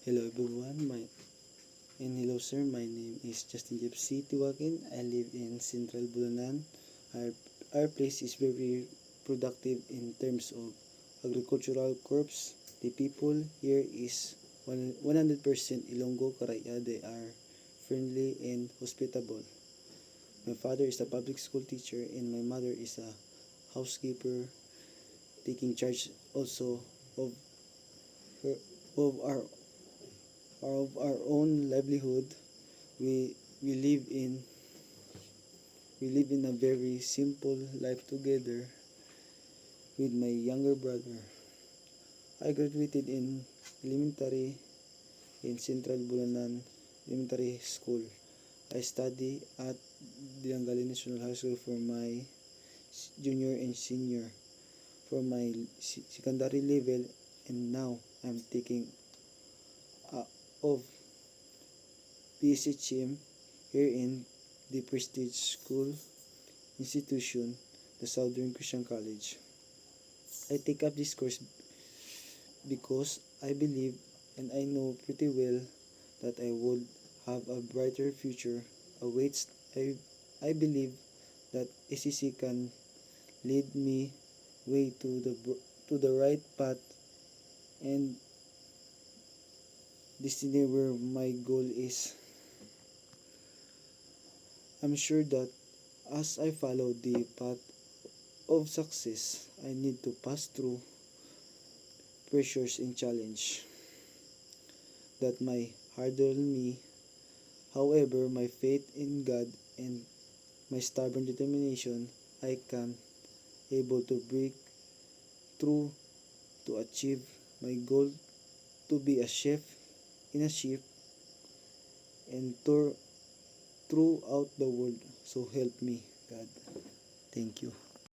Hello everyone, hello sir, my name is Justin Jeff C. Tiwakin. I live in Central Bulacan. Our place is very productive in terms of agricultural crops. The people here is 100% Ilonggo Karaya. They are friendly and hospitable. My father is a public school teacher and my mother is a housekeeper, taking charge also of her, of our own livelihood. We we live in we live in a very simple life together with my younger brother. I graduated in elementary in Central Bulacan Elementary School. I study at Dilangali National High School for my junior and senior for my secondary level, and now I'm taking of PSHM here in the prestige school institution, the Southern Christian College. I take up this course because I believe and I know pretty well that I would have a brighter future awaits. I believe that ACC can lead me way to the right path and destiny where my goal is. I'm sure that as I follow the path of success, I need to pass through pressures and challenge that may hurdle me. However, my faith in God and my stubborn determination, I can able to break through to achieve my goal to be a chef in a ship and tour throughout the world. So help me, God. Thank you.